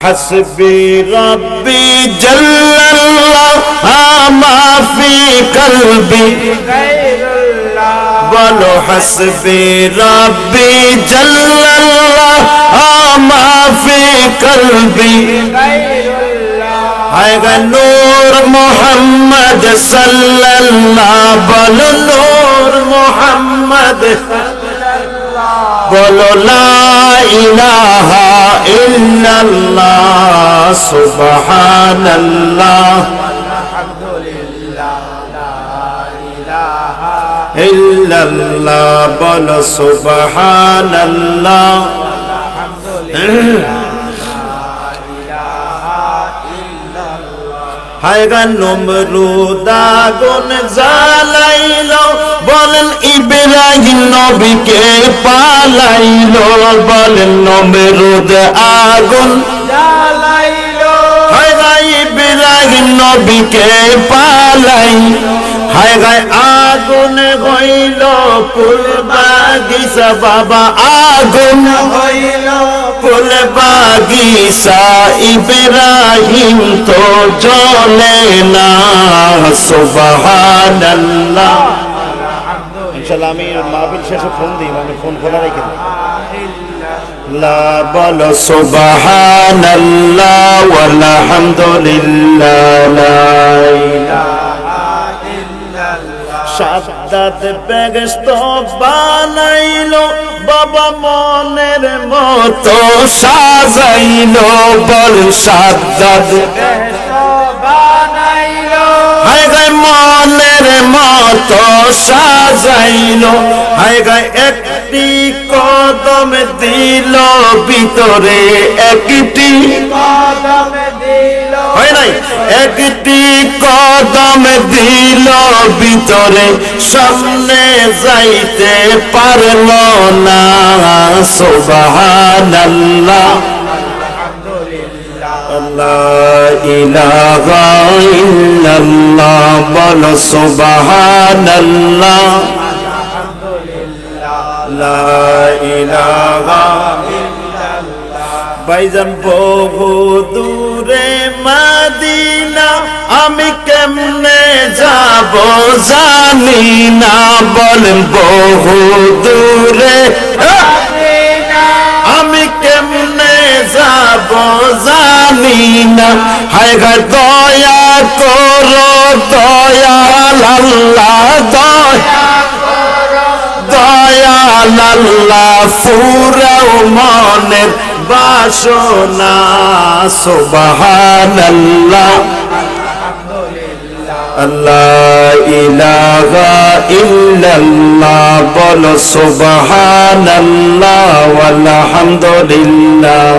حسبي ربي جل الله ما في قلبي غير الله بولو حسبي ربي جل الله ما في قلبي غير الله هاي نور محمد صلى الله بولو نور محمد বলো লা ইলাহা ইল্লাল্লাহ সুবহানাল্লাহ আলহামদুলিল্লাহ লা ইলাহা ইল্লাল্লাহ বলো সুবহানাল্লাহ আলহামদুলিল্লাহ হায়গা নমরুদ আগুন জ্বালাইলো বলেন ইব্রাহিম নবীকে পালাইলো বলেন নমরুদ আগুন জ্বালাইলো হায়গা ইব্রাহিম নবীকে পালাই হায়গা আগুন হইল ফুল বাগিচা বাবা আগুন হইল ফুল বাগিচা ইব্রাহিম তো জ্বলে না সুবহানাল্লাহ ইনশাআল্লাহ আমি মাহফিল শেষে ফোন দিই মানে ফোন খোলা রেখে লা বলো সুবহানাল্লাহ ওয়াল হামদুলিল্লাহ লা ইলাহা ইল্লাল্লাহ শাহাদাত বেহেশত বানাইলো বাবা মনের মতো সাজাইলো বল শাহাদাত বেহেশত বানাইলো হায় গায় মনের মতো সাজাইলো হায় গায় একটি কদম দিল ভিতরে একটি কদম দিল হয় নাই একটি কদম দিল ভিতরে সামনে যাইতে পারলো না সুবহানাল্লাহ লা ইলাহা ইল্লাল্লাহ বলো সুবহানাল্লাহ আলহামদুলিল্লাহ লা ইলাহা ইল্লাল্লাহ ভাইজান বহু দূরে মদিনা আমি কেমনে যাব জানি না বলেন বহু দূরে মদিনা আমি কেমনে যাব জানি না হায় গা দয়া করো দয়াল আল্লাহ দয়াল আল্লাহ ফুরাও মনের বাসনা সুবহানাল্লাহ লা ইলাহা ইল্লাল্লাহ বলো সুবহানাল্লাহ ওয়াল হামদুলিল্লাহ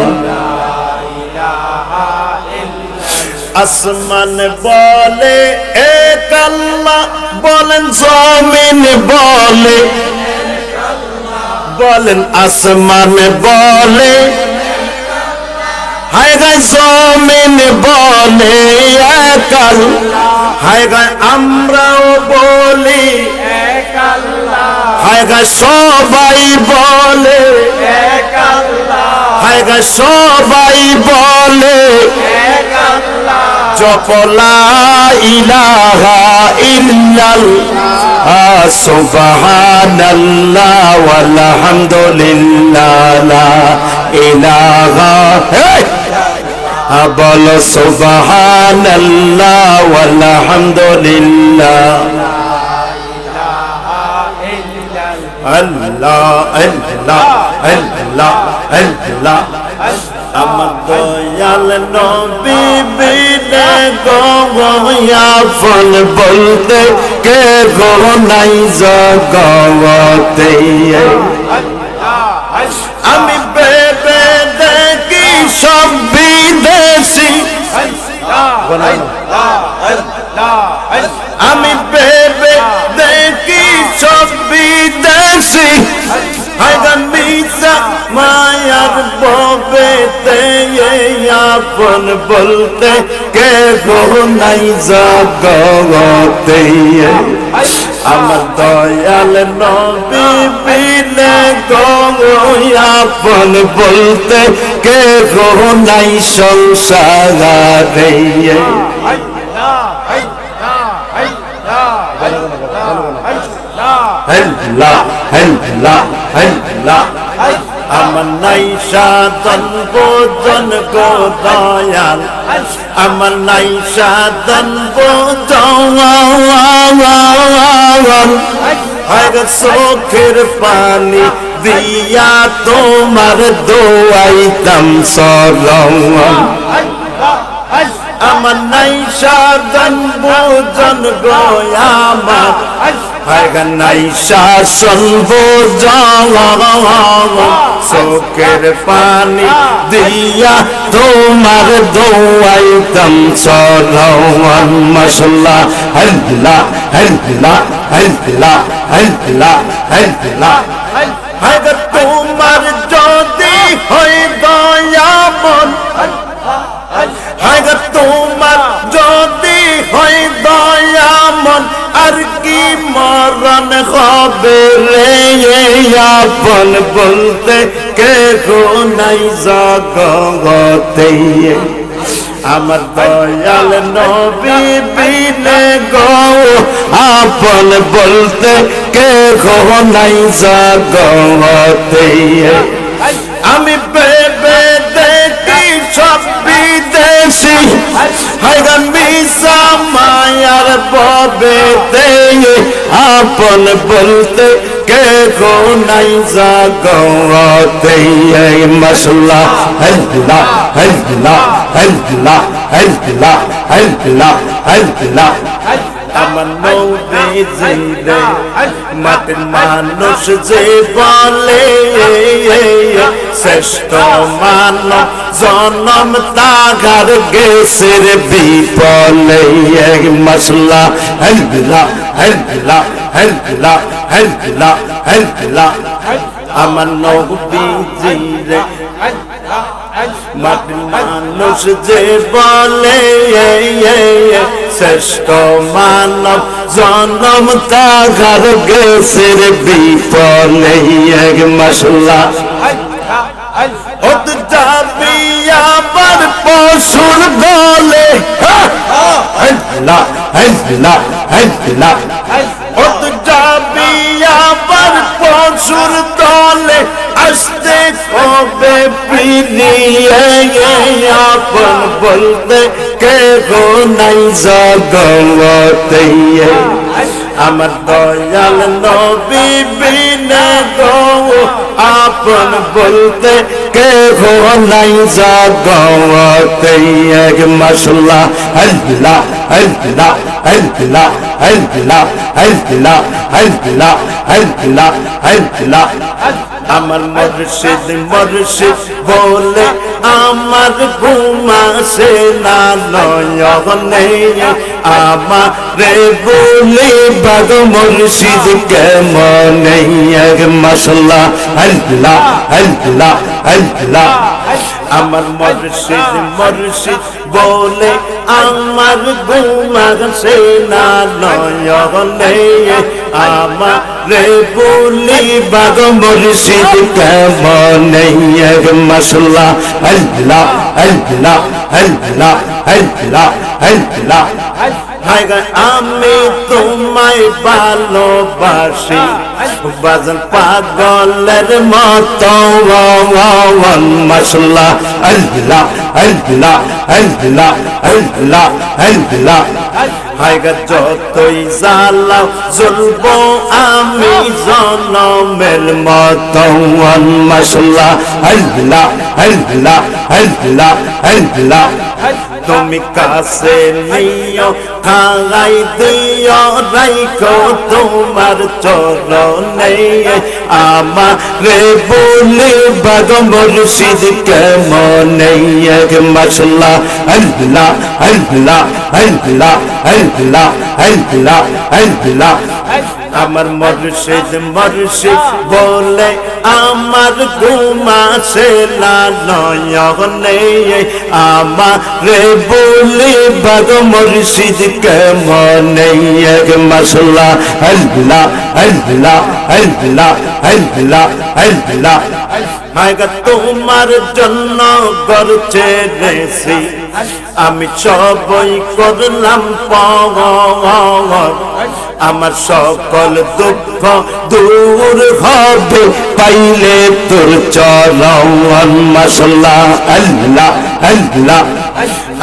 আসমান বলে এক আল্লাহ বলেন জমিন বলে বলেন আসমান বলে হায় গায় জমিন বলে এক আল্লাহ হায় গায় আমরাও বলি এক আল্লাহ হায় গায় সবাই বলে এক আল্লাহ হায় গায় সবাই বলে এক আল্লাহ জপ লা ইলাহা ইল্লাল্লাহ সুবহানাল্লাহ ওয়াল হামদুলিল্লাহ লা ইলাহা বলো সুবহানাল্লাহ ওয়াল হামদুলিল্লাহ আল্লাহ আল্লাহ আল্লাহ আল্লাহ আমার দয়াল নবী বিনে গোয়াফল বলতে কে গো নাই জগতে আমি ভেবে দেখি সব বিদেশি আমি ভেবে দেখি সব বিদেশি মিশা মায়ার ববেতে আপন বলতে কে গো নাই জগতে আমার দয়াল নবী বিনে গো আপন বলতে কে গো নাই সংসারে আমার নাই সাধন বোজন গো দয়াল আমার নাই সাধন বোজন চোখের পানি দিয়া তোমার দোয়াইতাম সরম আমার নাই সাধন বোজন গো আমার নাই শাসন বোঝাল চোখের পানি দিয়া তোমার দোয়াইতাম সরম মশলা হল্লা হল্লা হল্লা হল্লা হল্লা তোমার যদি হয় দয়া মন তোমার যদি হয় দয়া মন আর কি মরণ হবে রে আপন বলতে কে গো নাই জগতে আমার দয়াল নবী বিনে গো আপন বলতে কে গো নাই জগতে আমি বেবে দেখি সব বিদেশি হায়গান মিশা মায়ার ববে দে আপন বলতে কে গো নাই জগতে মশলা হল্লা হল্লা হল্লা হল্লা হল্লা হল্লা আমার নবী জিরে মাটির মানুষ যে বলে শ্রেষ্ঠ মানব জনম তাগার গেছের বিপলে মশলা হল্লা হল্লা হল্লা হল্লা হল্লা আমার নবী জিরে মাটির মানুষ যে বলে শ্রেষ্ঠ মানব জনম তাগার গেছের বিপলে মশলা যাবি আবার পশুর দলে যাবি আবার পশুর দলে আসতে হবে ফিরিয়ে আপন বলতে কে গো নাই জগতে আমার দয়াল নবী বিনে গো আপন বলতে কে গো নাই জগতে মশলা হল্লা হল্লা হল্লা হল্লা হল্লা হল্লা হল্লা হল্লা আমার মুর্শিদ মুর্শিদ বলে আমার ঘুমাসে না নয়নে আমারে বলে বাগ মুর্শিদ কেমনে মশলা হল্লা হল্লা হল্লা আমার মুর্শিদ মুর্শিদ বলে আমার ঘুমাসে না নয়নে আমারে বলি বাগ মুর্শিদ কেমনে মশলা হল্লা হল্লা হল্লা হল্লা হল্লা আমি তোমায় ভালোবাসি বাজন পাগলের মতো মশলা হল্লা হল্লা হল্লা হল্লা হল্লা হায়গা যতই জ্বালাও জ্বলব আমি জনমের মতো মশলা হল্লা হল্লা হল্লা হল্লা তুমি কাছে নিও খাই দিও রাইখো তোমার চরণে আমারে বলে বাগ মুর্শিদ কেমনে মশলা হল্লা হল্লা হল্লা হল্লা হল্লা হল্লা আমার মুর্শিদ মুর্শিদ বলে আমার ঘুমাছে না নয়নে আমারে বলি বাগ মুর্শিদ কেমনে মাশাআল্লাহ আল্লাহ আল্লাহ আল্লাহ আল্লাহ আল্লাহ হায়গা তোমার জন্য করছে রেসি আমি সবই করলাম পাওয়ার আমার সকল দুঃখ দূর হবে পাইলে তোর চরণ মাশাআল্লাহ আল্লাহ আল্লাহ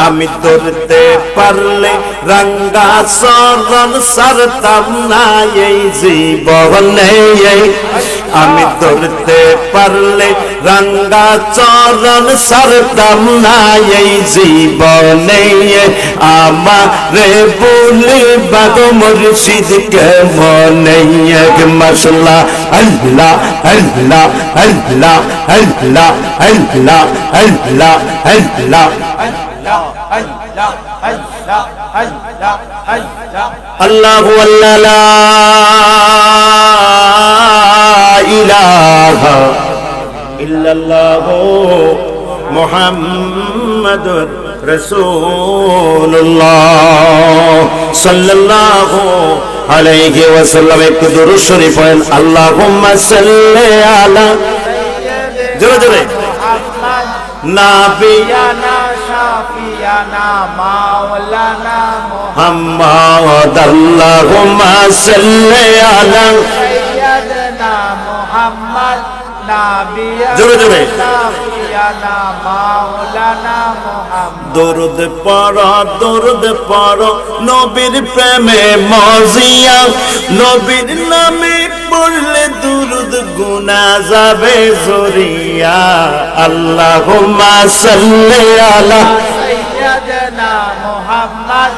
আমি ধরতে পারলে রঙ্গা চরণ সারতাম না এই জীবনে আমি ধরতে পারলে রঙ্গা চরণ সারতাম না এই জীবনে আমারে বলি বাগ মুর্শিদ কেমনে মাশাআল্লাহ আল্লাহ আল্লাহ আল্লাহ আল্লাহ আল্লাহ আল্লাহ আল্লাহ আল্লাহু আল্লাহ লা ইলাহা ইল্লাল্লাহু মুহাম্মাদুর রাসূলুল্লাহ সাল্লাল্লাহু আলাইহি ওয়াসাল্লাম একটু দুরূদ শরীফ পড়েন আল্লাহুম্মা সাল্লি আলা জোরে জোরে নাবিয়ানা শাফিয়ানা মাওলানা মুহাম্মদ আল্লাহুম্মা সাল্লি আলা সাইয়্যিদিনা মুহাম্মদ নাবিয়ানা শাফিয়ানা মাওলানা মুহাম্মদ দরুদ পড়ো নবীর প্রেমে মজিয়া নবীর নামে পড়লে দুরুদ গুনাহ যাবে জরিয়া আল্লাহুম্মা সাল্লি আলা সাইয়্যিদিনা মুহাম্মদ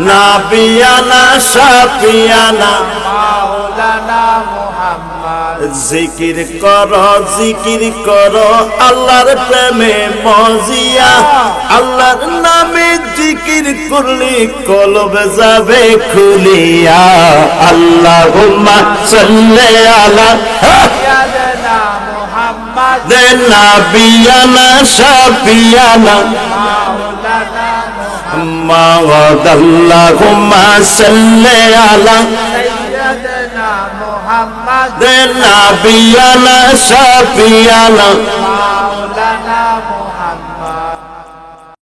নাবিয়ানা শাফিয়ানা মাওলানা মুহাম্মদ জিকির করো আল্লাহর প্রেমে মজিয়া আল্লাহর নামে জিকির করলে কলব যাবে খুলিয়া আল্লাহুম্মা সাল্লি আলা সাইয়্যিদিনা মুহাম্মদ নাবিয়ানা শাফিয়ানা মাওলানা মুহাম্মদ আল্লাহুম্মা সাল্লি আলা সাইয়্যিদিনা মুহাম্মদ নাবিয়ানা শাফিয়ানা মাওলানা